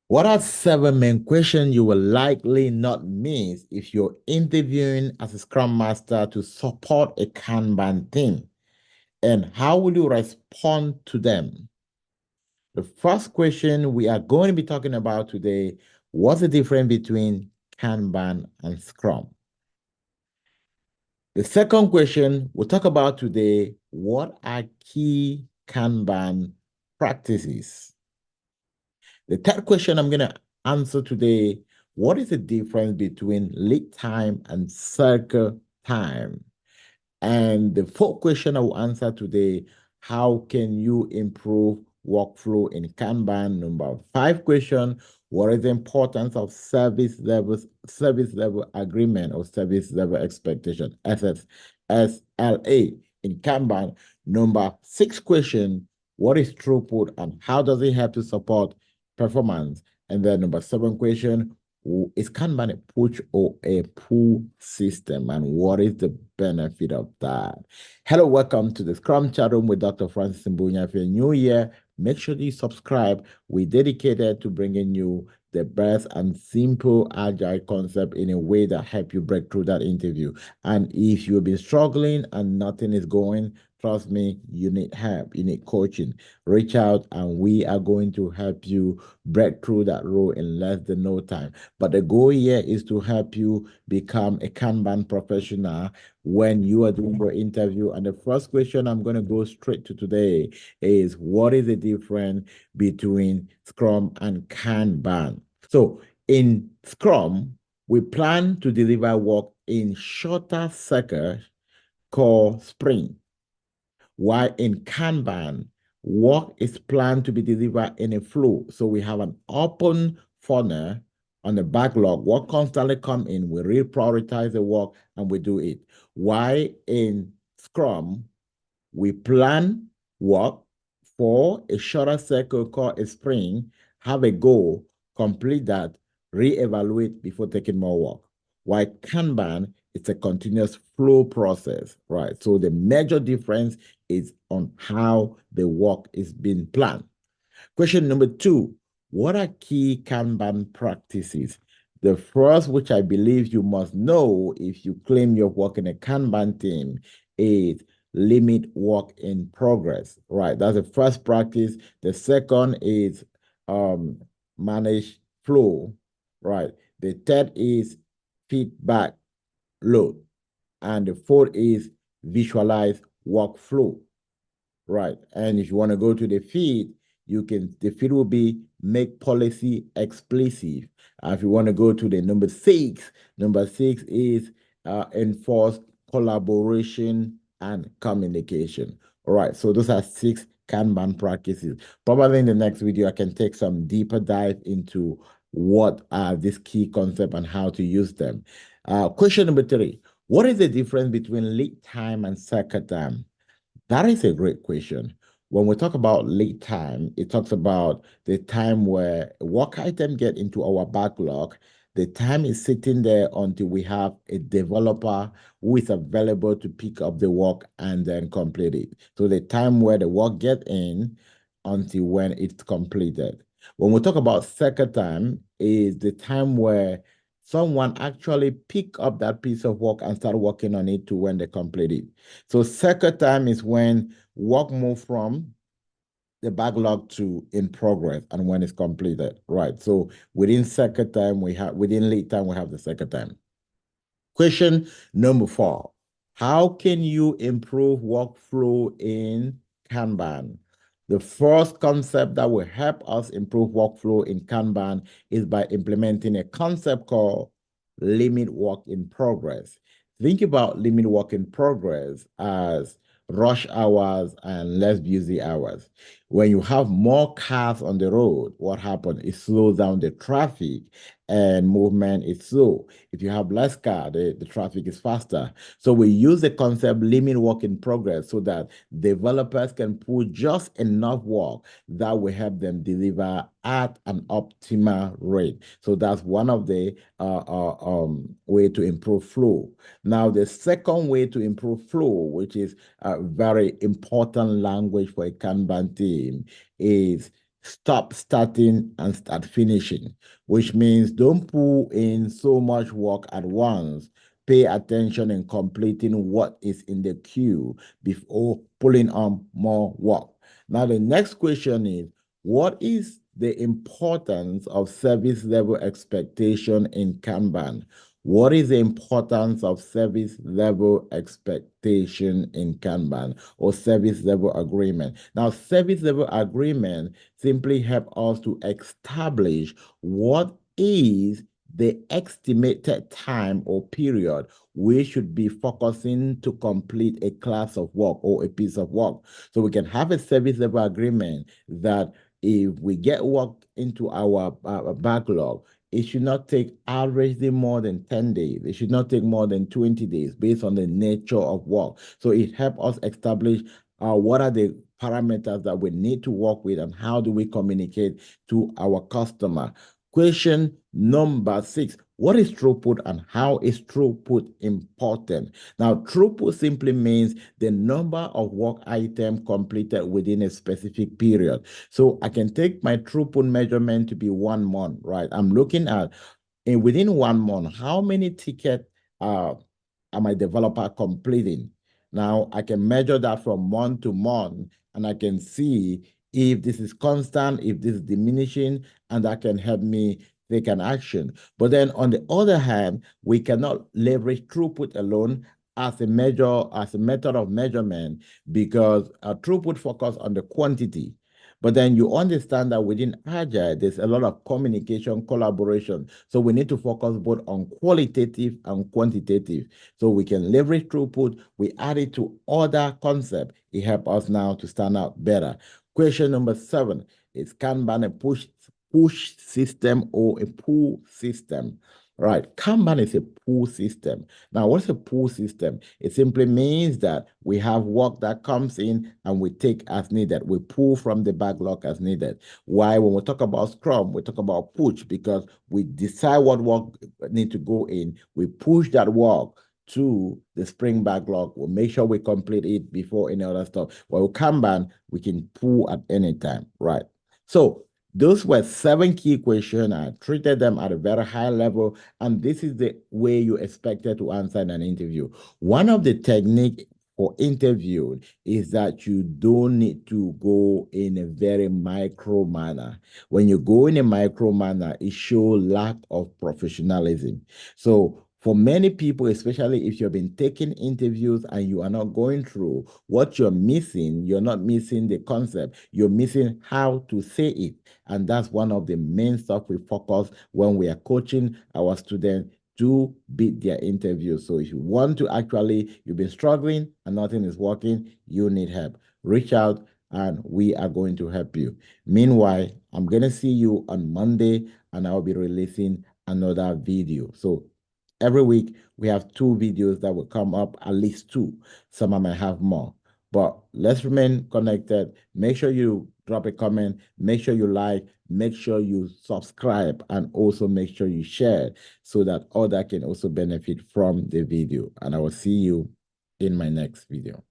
What are seven main questions you will likely not miss if you're interviewing as a Scrum Master to support a Kanban team? And how will you respond to them? The first question we are going to be talking about today, what's the difference between Kanban and Scrum? The second question we'll talk about today, what are key Kanban practices? The third question I'm going to answer today, what is the difference between lead time and cycle time? And the fourth question I will answer today, how can you improve workflow in Kanban? Number five question, what is the importance of service level agreement or service level expectation, SLA in Kanban? Number six question, what is throughput and how does it help to support performance? And then number seven question, is Kanban a push or a pull system, and what is the benefit of that? Hello, welcome to the Scrum Chat Room with Dr. Francis Mbunya. If you're new here, make sure you subscribe. We're dedicated to bringing you the best and simple agile concept in a way that help you break through that interview. And if you've been struggling and nothing is going, trust me, you need help, you need coaching. Reach out and we are going to help you break through that role in less than no time. But the goal here is to help you become a Kanban professional when you are doing your interview. And the first question I'm going to go straight to today is, what is the difference between Scrum and Kanban? So in Scrum, we plan to deliver work in shorter cycles called sprint, while in Kanban, work is planned to be delivered in a flow. So we have an open funnel on the backlog. Work constantly come in, we reprioritize the work and we do it. While in Scrum, we plan work for a shorter cycle called a sprint, have a goal, complete that, reevaluate before taking more work. While Kanban, it's a continuous flow process, right? So the major difference is on how the work is being planned. Question number two, what are key Kanban practices? The first, which I believe you must know if you claim you're working a Kanban team, is limit work in progress, right? That's the first practice. The second is manage flow, right? The third is feedback load. And the fourth is visualize workflow, right? And if you want to go to the feed, the feed will be make policy explicit. If you want to go to the number six is enforce collaboration and communication. All right, so those are six Kanban practices. Probably in the next video, I can take some deeper dive into what are these key concepts and how to use them. Question number three, what is the difference between lead time and cycle time? That is a great question. When we talk about lead time, it talks about the time where work item get into our backlog. The time is sitting there until we have a developer who is available to pick up the work and then complete it. So the time where the work get in until when it's completed. When we talk about cycle time, is the time where someone actually pick up that piece of work and start working on it to when they complete it. So cycle time is when work move from the backlog to in progress and when it's completed, right? So within cycle time, within lead time, we have the cycle time. Question number four, how can you improve workflow in Kanban? The first concept that will help us improve workflow in Kanban is by implementing a concept called limit work in progress. Think about limit work in progress as rush hours and less busy hours. When you have more cars on the road, what happens? It slows down the traffic and movement is slow. If you have less car, the traffic is faster. So we use the concept limit work in progress so that developers can put just enough work that will help them deliver at an optimal rate. So that's one of the way to improve flow. Now, the second way to improve flow, which is a very important language for a Kanban team, is Stop starting and start finishing, which means don't pull in so much work at once. Pay attention in completing what is in the queue before pulling on more work. Now, the next question is, what is the importance of service level expectation in Kanban? What is the importance of service level expectation in Kanban or service level agreement? Now, service level agreement simply help us to establish what is the estimated time or period we should be focusing to complete a class of work or a piece of work. So we can have a service level agreement that if we get work into our backlog, it should not take averagely more than 10 days. It should not take more than 20 days based on the nature of work. So it helps us establish what are the parameters that we need to work with and how do we communicate to our customer. Question number 6, what is throughput and how is throughput important? Now, throughput simply means the number of work items completed within a specific period. So I can take my throughput measurement to be 1 month, right? I'm looking at within 1 month, how many tickets are my developer completing? Now I can measure that from month to month, and I can see if this is constant, if this is diminishing, and that can help me take an action. But then on the other hand, we cannot leverage throughput alone as a measure, as a method of measurement, because throughput focus on the quantity. But then you understand that within Agile, there's a lot of communication, collaboration. So we need to focus both on qualitative and quantitative. So we can leverage throughput. We add it to other concepts. It helps us now to stand out better. Question number 7 is Kanban a push system or a pull system? Right, Kanban is a pull system. Now, what's a pull system? It simply means that we have work that comes in and we take as needed. We pull from the backlog as needed. Why? When we talk about Scrum, we talk about push because we decide what work need to go in. We push that work to the spring backlog. We'll make sure we complete it before any other stuff. Well, Kanban, we can pull at any time, right? So those were 7 key questions. I treated them at a very high level, and this is the way you expected to answer in an interview. One of the techniques for interview is that you don't need to go in a very micro manner. When you go in a micro manner, it shows lack of professionalism. So for many people, especially if you've been taking interviews and you are not going through, what you're missing, you're not missing the concept, you're missing how to say it. And that's one of the main stuff we focus when we are coaching our students to beat their interviews. So if you want to actually, you've been struggling and nothing is working, you need help. Reach out and we are going to help you. Meanwhile, I'm going to see you on Monday and I'll be releasing another video. So every week, we have 2 videos that will come up, at least 2. Some I might have more. But let's remain connected. Make sure you drop a comment. Make sure you like. Make sure you subscribe. And also make sure you share so that others can also benefit from the video. And I will see you in my next video.